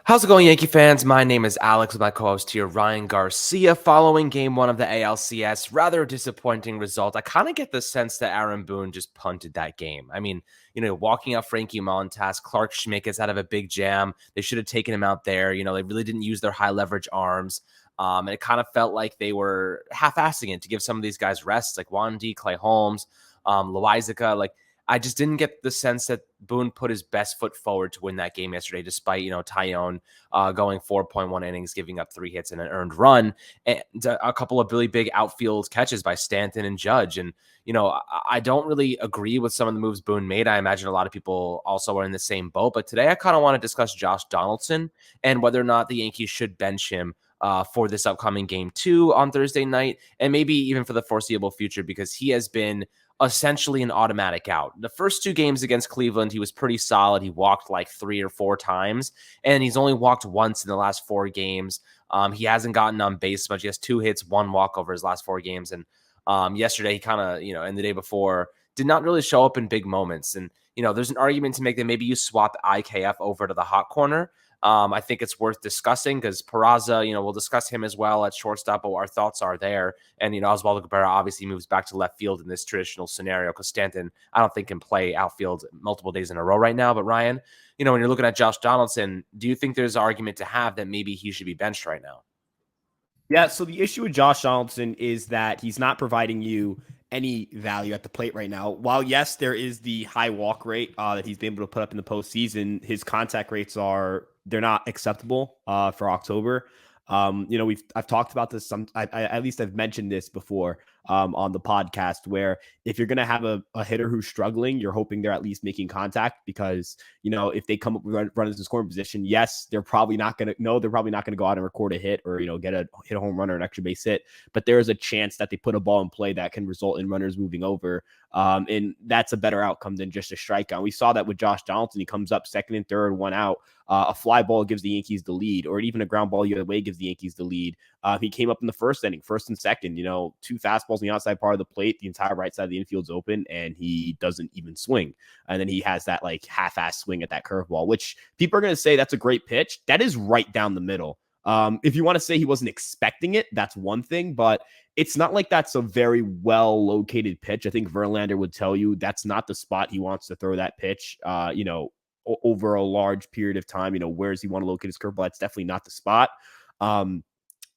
How's it going, Yankee fans? My name is Alex with my co-host here, Ryan Garcia. Following game one of the ALCS, rather disappointing result. I kind of get the sense that Aaron Boone just punted that game. I mean, walking out Frankie Montas, Clark Schmidt gets out of a big jam. They should have taken him out there. They really didn't use their high leverage arms. And it kind of felt like they were half-assing it to give some of these guys rests, like Wandy, Clay Holmes, Loizaga. I just didn't get the sense that Boone put his best foot forward to win that game yesterday, despite, Tyone going 4.1 innings, giving up 3 hits and an earned run, and a couple of really big outfield catches by Stanton and Judge. And, I don't really agree with some of the moves Boone made. I imagine a lot of people also are in the same boat. But today I kind of want to discuss Josh Donaldson and whether or not the Yankees should bench him for this upcoming game 2 on Thursday night, and maybe even for the foreseeable future, because he has been essentially an automatic out. The first 2 games against Cleveland, he was pretty solid. He walked like 3 or 4 times, and he's only walked once in the last 4 games. He hasn't gotten on base much. He has 2 hits, 1 walk over his last 4 games. And yesterday, he kind of, and the day before, did not really show up in big moments. And, there's an argument to make that maybe you swap IKF over to the hot corner. I think it's worth discussing because Peraza, we'll discuss him as well at shortstop, but our thoughts are there. And, Oswaldo Cabrera obviously moves back to left field in this traditional scenario because Stanton, I don't think, can play outfield multiple days in a row right now. But Ryan, when you're looking at Josh Donaldson, do you think there's an argument to have that maybe he should be benched right now? Yeah, so the issue with Josh Donaldson is that he's not providing you any value at the plate right now. While, yes, there is the high walk rate that he's been able to put up in the postseason, his contact rates they're not acceptable for October. I've talked about this. At least I've mentioned this before on the podcast, where if you're going to have a hitter who's struggling, you're hoping they're at least making contact because, if they come up with runners in scoring position, yes, they're probably not going to go out and record a hit or, hit a home run or an extra base hit. But there is a chance that they put a ball in play that can result in runners moving over. And that's a better outcome than just a strikeout. We saw that with Josh Donaldson. He comes up second and third, 1 out. A fly ball gives the Yankees the lead, or even a ground ball the other way gives the Yankees the lead. He came up in the first inning, first and second, 2 fastballs on the outside part of the plate. The entire right side of the infield's open, and he doesn't even swing. And then he has that half-ass swing at that curveball, which people are going to say that's a great pitch. That is right down the middle. If you want to say he wasn't expecting it, that's one thing, but it's not like that's a very well-located pitch. I think Verlander would tell you that's not the spot he wants to throw that pitch, over a large period of time. Where does he want to locate his curveball? That's definitely not the spot.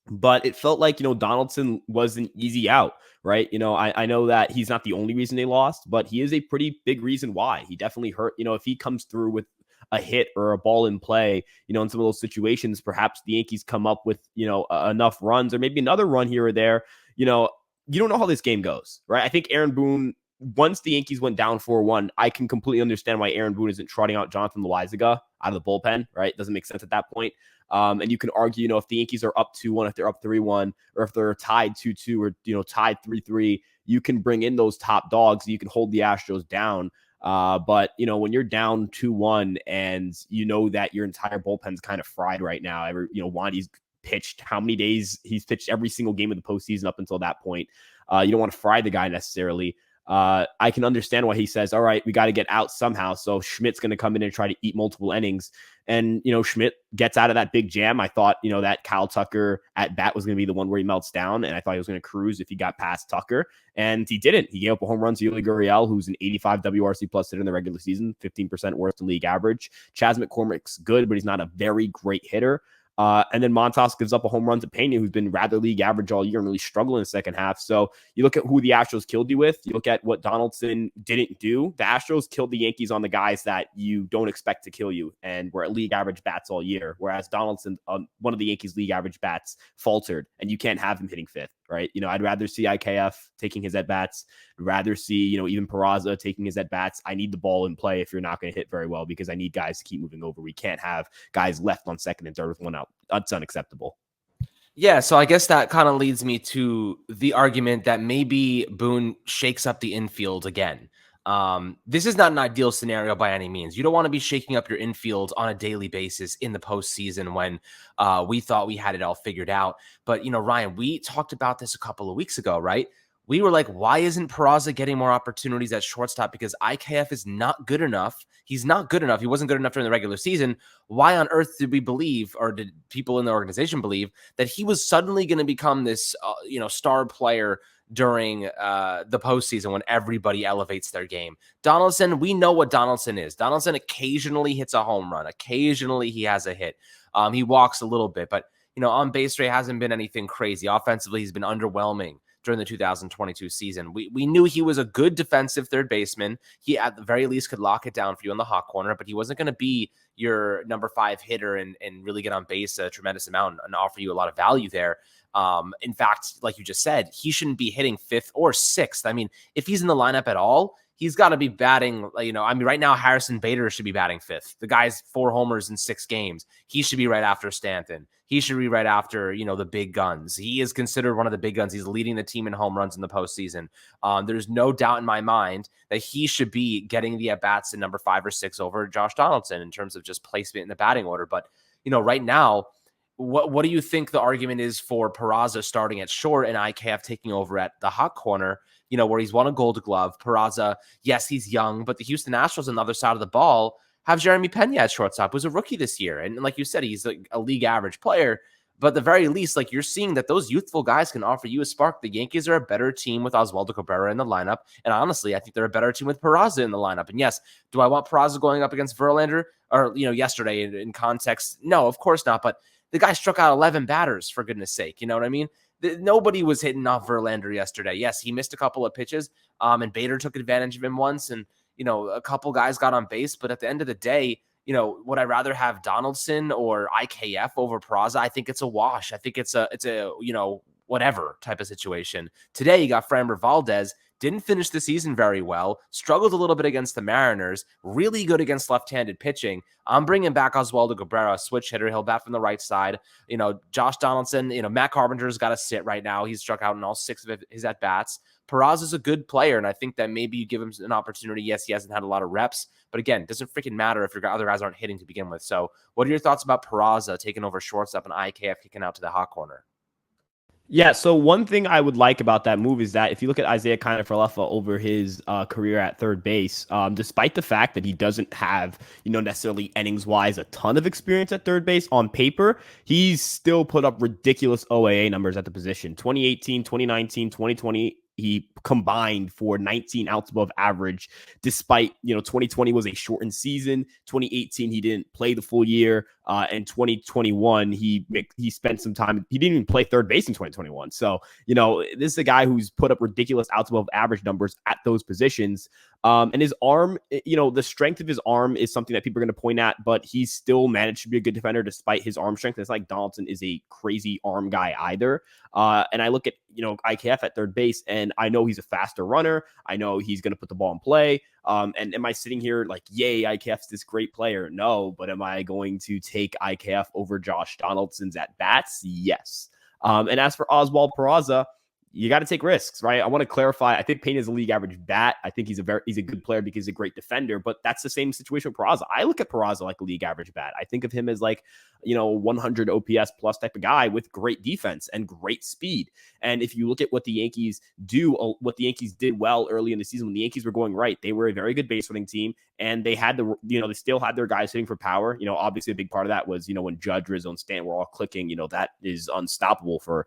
But it felt like, Donaldson was an easy out, right? I know that he's not the only reason they lost, but he is a pretty big reason why. He definitely hurt. If he comes through with a hit or a ball in play, in some of those situations, perhaps the Yankees come up with, enough runs or maybe another run here or there. You don't know how this game goes, right? I think Aaron Boone, once the Yankees went down 4-1, I can completely understand why Aaron Boone isn't trotting out Jonathan Loizaga out of the bullpen, right? Doesn't make sense at that point. And you can argue, if the Yankees are up 2-1, if they're up 3-1, or if they're tied 2-2 or, tied 3-3, you can bring in those top dogs. You can hold the Astros down. But, when you're down 2-1 and that your entire bullpen's kind of fried right now, Wandy's pitched how many days? He's pitched every single game of the postseason up until that point. You don't want to fry the guy necessarily. I can understand why he says, all right, we got to get out somehow. So Schmidt's going to come in and try to eat multiple innings. And, Schmidt gets out of that big jam. I thought, that Kyle Tucker at bat was going to be the one where he melts down. And I thought he was going to cruise if he got past Tucker. And he didn't. He gave up a home run to Yuli Gurriel, who's an 85 WRC plus hitter in the regular season, 15% worse than league average. Chas McCormick's good, but he's not a very great hitter. And then Montas gives up a home run to Pena, who's been rather league average all year and really struggled in the second half. So you look at who the Astros killed you with. You look at what Donaldson didn't do. The Astros killed the Yankees on the guys that you don't expect to kill you and were at league average bats all year. Whereas Donaldson, one of the Yankees' league average bats, faltered, and you can't have him hitting fifth, right? I'd rather see IKF taking his at-bats. I'd rather see, even Peraza taking his at-bats. I need the ball in play if you're not going to hit very well because I need guys to keep moving over. We can't have guys left on second and third with 1 out. That's unacceptable. Yeah, so I guess that kind of leads me to the argument that maybe Boone shakes up the infield again. This is not an ideal scenario by any means. You don't want to be shaking up your infield on a daily basis in the postseason when we thought we had it all figured out. But, Ryan, we talked about this a couple of weeks ago, right? we were like, why isn't Peraza getting more opportunities at shortstop? Because IKF is not good enough. He's not good enough. He wasn't good enough during the regular season. Why on earth did we believe, or did people in the organization believe, that he was suddenly going to become this, star player during the postseason when everybody elevates their game? Donaldson, we know what Donaldson is. Donaldson occasionally hits a home run. Occasionally he has a hit. He walks a little bit, but on base rate hasn't been anything crazy. Offensively, he's been underwhelming during the 2022 season. We knew he was a good defensive third baseman. He at the very least could lock it down for you on the hot corner, but he wasn't going to be your number 5 hitter and really get on base a tremendous amount and offer you a lot of value there. In fact, like you just said, he shouldn't be hitting 5th or 6th. I mean, if he's in the lineup at all, he's got to be batting, right now, Harrison Bader should be batting 5th. The guy's 4 homers in 6 games. He should be right after Stanton. He should be right after, the big guns. He is considered one of the big guns. He's leading the team in home runs in the postseason. There's no doubt in my mind that he should be getting the at-bats in number 5 or 6 over Josh Donaldson in terms of just placement in the batting order. But, right now, what do you think the argument is for Peraza starting at short and IKF taking over at the hot corner, where he's won a Gold Glove? Peraza, yes, he's young, but the Houston Astros on the other side of the ball have Jeremy Pena at shortstop, who's a rookie this year. And like you said, he's a league average player. But at the very least, like, you're seeing that those youthful guys can offer you a spark. The Yankees are a better team with Oswaldo Cabrera in the lineup. And honestly, I think they're a better team with Peraza in the lineup. And yes, do I want Peraza going up against Verlander? Or, yesterday in context? No, of course not. But the guy struck out 11 batters, for goodness sake. You know what I mean? Nobody was hitting off Verlander yesterday. Yes, he missed a couple of pitches, and Bader took advantage of him once, and, a couple guys got on base. But at the end of the day, would I rather have Donaldson or IKF over Peraza? I think it's a wash. I think it's a whatever type of situation. Today, you got Framber Valdez. Didn't finish the season very well, struggled a little bit against the Mariners, really good against left-handed pitching. I'm bringing back Oswaldo Cabrera, a switch hitter. He'll bat from the right side. Josh Donaldson, Matt Carpenter's got to sit right now. He's struck out in all 6 of his at-bats. Peraza's a good player, and I think that maybe you give him an opportunity. Yes, he hasn't had a lot of reps, but again, it doesn't freaking matter if your other guys aren't hitting to begin with. So what are your thoughts about Peraza taking over shortstop and IKF kicking out to the hot corner? Yeah, so one thing I would like about that move is that if you look at Isaiah Kiner-Falefa over his career at third base, despite the fact that he doesn't have, necessarily innings-wise a ton of experience at third base on paper, he's still put up ridiculous OAA numbers at the position. 2018, 2019, 2020, he combined for 19 outs above average, despite, 2020 was a shortened season. 2018, he didn't play the full year. And 2021, he spent some time. He didn't even play third base in 2021. So, this is a guy who's put up ridiculous outs above average numbers at those positions. And his arm, the strength of his arm is something that people are going to point at, but he's still managed to be a good defender despite his arm strength. It's like Donaldson is a crazy arm guy either. And I look at, IKF at third base, and I know he's a faster runner. I know he's going to put the ball in play. And am I sitting here like, yay, IKF's this great player? No, but am I going to take IKF over Josh Donaldson's at bats? Yes. And as for Oswald Peraza, you got to take risks, right? I want to clarify. I think Payne is a league average bat. I think he's a good player because he's a great defender, but that's the same situation with Peraza. I look at Peraza like a league average bat. I think of him as like, 100 OPS plus type of guy with great defense and great speed. And if you look at what the Yankees do, what the Yankees did well early in the season, when the Yankees were going right, they were a very good base running team, and they had they still had their guys hitting for power. Obviously a big part of that was, when Judge, Rizzo, and Stanton were all clicking, that is unstoppable for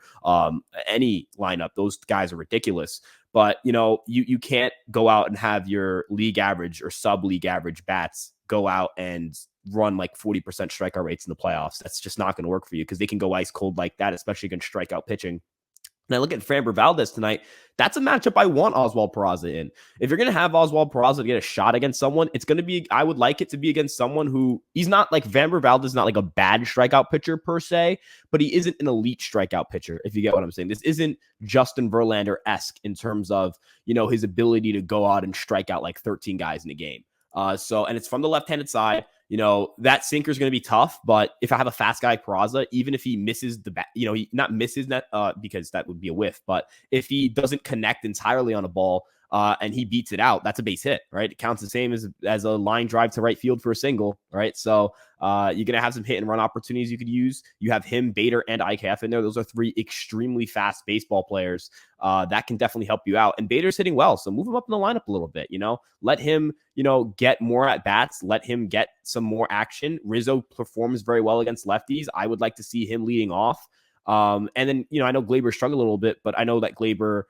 any lineup. Those guys are ridiculous. But, you can't go out and have your league average or sub-league average bats go out and run like 40% strikeout rates in the playoffs. That's just not going to work for you because they can go ice cold like that, especially against strikeout pitching. And I look at Framber Valdez tonight. That's a matchup I want Oswald Peraza in. If you're going to have Oswald Peraza to get a shot against someone, it's going to be, I would like it to be against someone who, he's not like, Framber Valdez is not like a bad strikeout pitcher per se, but he isn't an elite strikeout pitcher, if you get what I'm saying. This isn't Justin Verlander-esque in terms of, his ability to go out and strike out like 13 guys in a game. And it's from the left-handed side. that sinker is going to be tough. But if I have a fast guy like Peraza, even if he misses the bat, he not misses that because that would be a whiff. But if he doesn't connect entirely on a ball, and he beats it out, that's a base hit, right? It counts the same as a line drive to right field for a single, right? So you're going to have some hit and run opportunities you could use. You have him, Bader, and IKF in there. Those are three extremely fast baseball players that can definitely help you out. And Bader's hitting well, so move him up in the lineup a little bit, Let him, get more at bats. Let him get some more action. Rizzo performs very well against lefties. I would like to see him leading off. And then, I know Glaber struggled a little bit, but I know that Glaber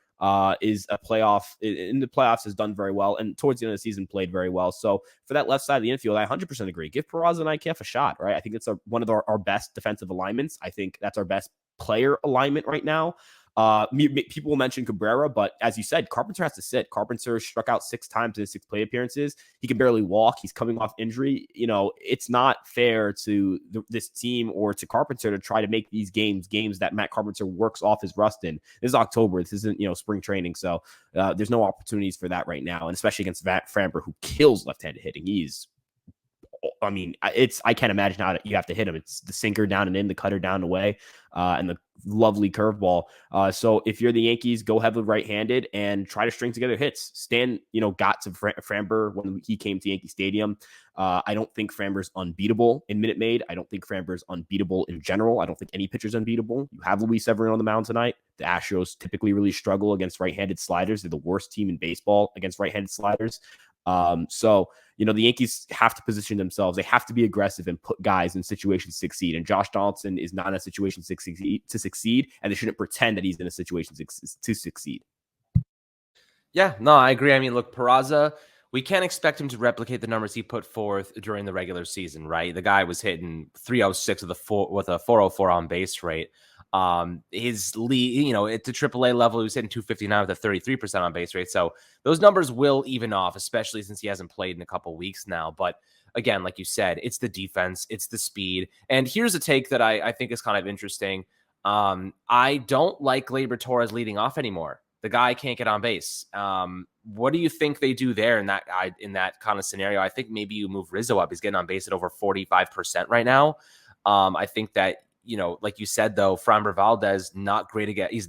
is a playoff in the playoffs has done very well, and towards the end of the season played very well. So for that left side of the infield, I 100% agree. Give Peraza and IKF a shot, right? I think it's one of our best defensive alignments. I think that's our best player alignment right now. People will mention Cabrera, but as you said, Carpenter has to sit. Carpenter struck out 6 times in his 6 plate appearances. He can barely walk. He's coming off injury. It's not fair to this team or to Carpenter to try to make these games that Matt Carpenter works off his rust in. This is October. This isn't, spring training. So there's no opportunities for that right now. And especially against Framber, who kills left-handed hitting. I can't imagine how you have to hit him. It's the sinker down and in, the cutter down and away, and the lovely curveball. So if you're the Yankees, go heavily right-handed and try to string together hits. Stan, got to Framber when he came to Yankee Stadium. I don't think Framber's unbeatable in Minute Maid. I don't think Framber's unbeatable in general. I don't think any pitcher's unbeatable. You have Luis Severino on the mound tonight. The Astros typically really struggle against right-handed sliders. They're the worst team in baseball against right-handed sliders. So the Yankees have to position themselves. They have to be aggressive and put guys in situations to succeed. And Josh Donaldson is not in a situation to succeed, and they shouldn't pretend that he's in a situation to succeed. Yeah, no, I agree. I mean, look, Peraza, we can't expect him to replicate the numbers he put forth during the regular season, right? The guy was hitting 306 with a 404 on base rate. His lead, at the AAA level, he was hitting 259 with a 33% on base rate. So those numbers will even off, especially since he hasn't played in a couple weeks now. But again, like you said, it's the defense, it's the speed. And here's a take that I think is kind of interesting. I don't like Gleyber Torres leading off anymore. The guy can't get on base. What do you think they do there in that kind of scenario? I think maybe you move Rizzo up. He's getting on base at over 45% right now. I think that, like you said, though, Framber Valdez, not great again. He's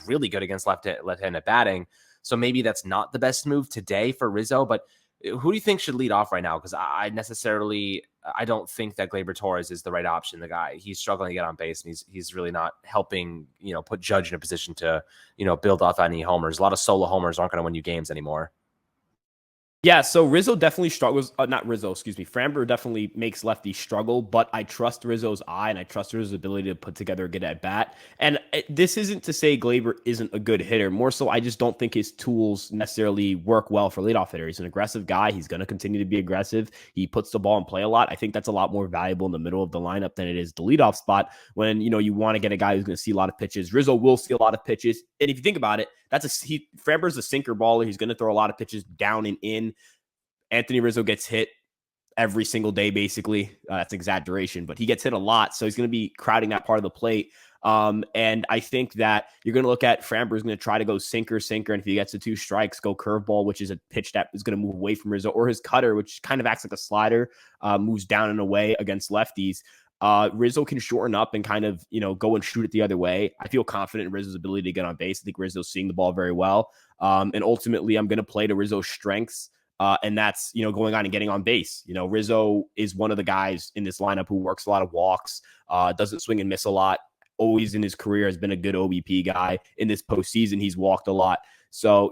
really good against left-handed batting. So maybe that's not the best move today for Rizzo. But who do you think should lead off right now? Because I don't think that Gleyber Torres is the right option. The guy, he's struggling to get on base, and he's really not helping, put Judge in a position to, build off any homers. A lot of solo homers aren't going to win you games anymore. Yeah, so Rizzo definitely struggles. Not Rizzo, excuse me. Framber definitely makes lefties struggle, but I trust Rizzo's eye and I trust Rizzo's ability to put together a good at bat. And this isn't to say Gleyber isn't a good hitter. More so, I just don't think his tools necessarily work well for leadoff hitter. He's an aggressive guy. He's going to continue to be aggressive. He puts the ball in play a lot. I think that's a lot more valuable in the middle of the lineup than it is the leadoff spot when, you want to get a guy who's going to see a lot of pitches. Rizzo will see a lot of pitches. And if you think about it, Framber's a sinker baller. He's going to throw a lot of pitches down and in. Anthony Rizzo gets hit every single day, basically. That's exaggeration, but he gets hit a lot. So he's going to be crowding that part of the plate. And I think that you're going to look at Framber's going to try to go sinker. And if he gets to 2 strikes, go curveball, which is a pitch that is going to move away from Rizzo, or his cutter, which kind of acts like a slider, moves down and away against lefties. Rizzo can shorten up and kind of, go and shoot it the other way. I feel confident in Rizzo's ability to get on base. I think Rizzo's seeing the ball very well. And ultimately, I'm going to play to Rizzo's strengths. And that's, going on and getting on base. Rizzo is one of the guys in this lineup who works a lot of walks, doesn't swing and miss a lot. Always in his career has been a good OBP guy. In this postseason, he's walked a lot. So,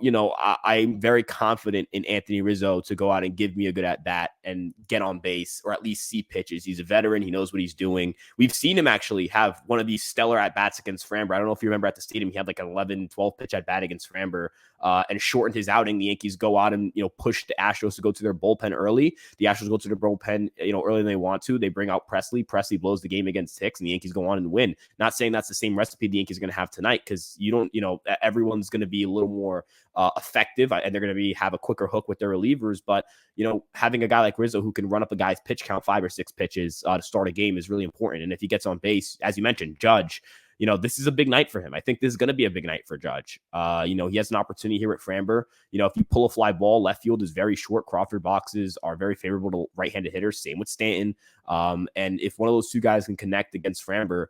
I'm very confident in Anthony Rizzo to go out and give me a good at-bat and get on base or at least see pitches. He's a veteran. He knows what he's doing. We've seen him actually have one of these stellar at-bats against Framber. I don't know if you remember at the stadium, he had like an 11, 12 pitch at-bat against Framber and shortened his outing. The Yankees go out and, push the Astros to go to their bullpen early. The Astros go to their bullpen, earlier than they want to. They bring out Presley. Presley blows the game against Hicks, and the Yankees go on and win. Not saying that's the same recipe the Yankees are going to have tonight because everyone's going to be a little more effective and they're going to have a quicker hook with their relievers. But, having a guy like Rizzo who can run up a guy's pitch count 5 or 6 pitches to start a game is really important. And if he gets on base, as you mentioned, Judge, this is a big night for him. I think this is going to be a big night for Judge. He has an opportunity here at Framber. If you pull a fly ball, left field is very short. Crawford boxes are very favorable to right-handed hitters. Same with Stanton. And if one of those two guys can connect against Framber,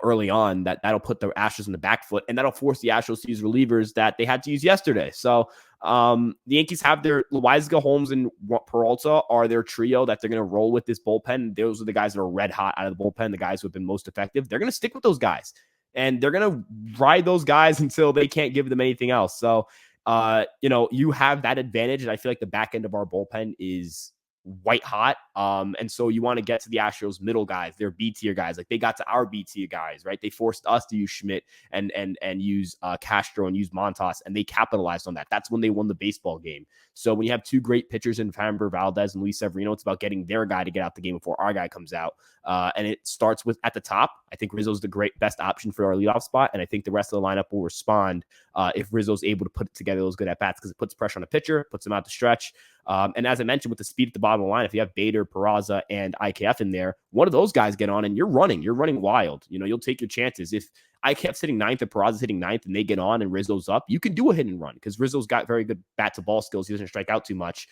early on, that'll put the Astros in the back foot, and that'll force the Astros to use relievers that they had to use yesterday. So the Yankees have their Loaiza, Holmes, and Peralta are their trio that they're going to roll with this bullpen. Those are the guys that are red hot out of the bullpen, the guys who have been most effective. They're going to stick with those guys, and they're going to ride those guys until they can't give them anything else. So, you have that advantage, and I feel like the back end of our bullpen is white hot. And so you want to get to the Astros middle guys, their B tier guys. Like they got to our B tier guys, right? They forced us to use Schmidt and use Castro and use Montas, and they capitalized on that. That's when they won the baseball game. So when you have two great pitchers in Framber Valdez and Luis Severino, it's about getting their guy to get out the game before our guy comes out. And it starts with at the top. I think Rizzo's the best option for our leadoff spot. And I think the rest of the lineup will respond if Rizzo's able to put together those good at-bats, because it puts pressure on the pitcher, puts him out the stretch. And as I mentioned, with the speed at the bottom of the line, if you have Bader, Peraza, and IKF in there, one of those guys get on and you're running wild. You'll take your chances. If IKF's hitting ninth and Peraza's hitting ninth and they get on and Rizzo's up, you can do a hit and run because Rizzo's got very good bat to ball skills. He doesn't strike out too much.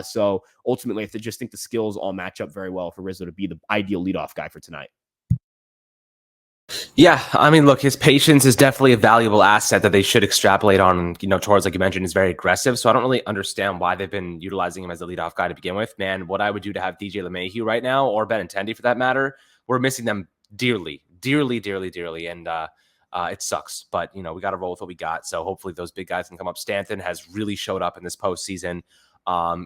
So ultimately, I just think the skills all match up very well for Rizzo to be the ideal leadoff guy for tonight. Yeah, I mean, look, his patience is definitely a valuable asset that they should extrapolate on. Torres, like you mentioned, is very aggressive. So I don't really understand why they've been utilizing him as a leadoff guy to begin with. Man, what I would do to have DJ LeMahieu right now, or Benintendi for that matter, we're missing them dearly. And it sucks. But, we got to roll with what we got. So hopefully those big guys can come up. Stanton has really showed up in this postseason.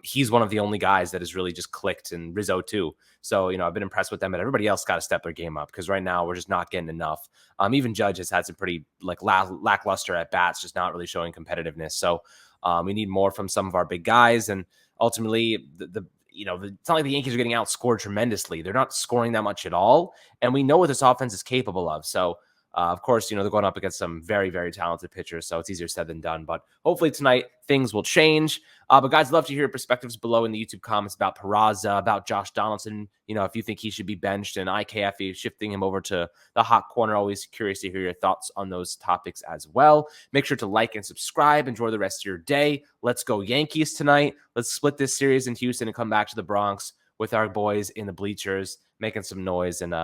He's one of the only guys that has really just clicked, and Rizzo too. So, I've been impressed with them, but everybody else got to step their game up because right now we're just not getting enough. Even Judge has had some pretty lackluster at bats, just not really showing competitiveness. So we need more from some of our big guys. And ultimately it's not like the Yankees are getting outscored tremendously. They're not scoring that much at all. And we know what this offense is capable of. So of course, they're going up against some very, very talented pitchers, so it's easier said than done. But hopefully tonight things will change. But guys, love to hear your perspectives below in the YouTube comments about Peraza, about Josh Donaldson. If you think he should be benched, and IKF shifting him over to the hot corner. Always curious to hear your thoughts on those topics as well. Make sure to like and subscribe. Enjoy the rest of your day. Let's go Yankees tonight. Let's split this series in Houston and come back to the Bronx with our boys in the bleachers, making some noise and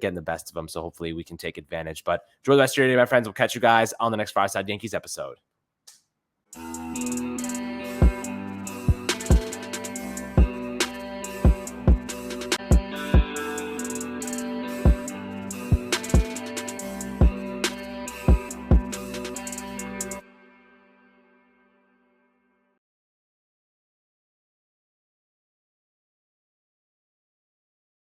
getting the best of them. So hopefully we can take advantage. But enjoy the rest of your day, my friends. We'll catch you guys on the next Fireside Yankees episode.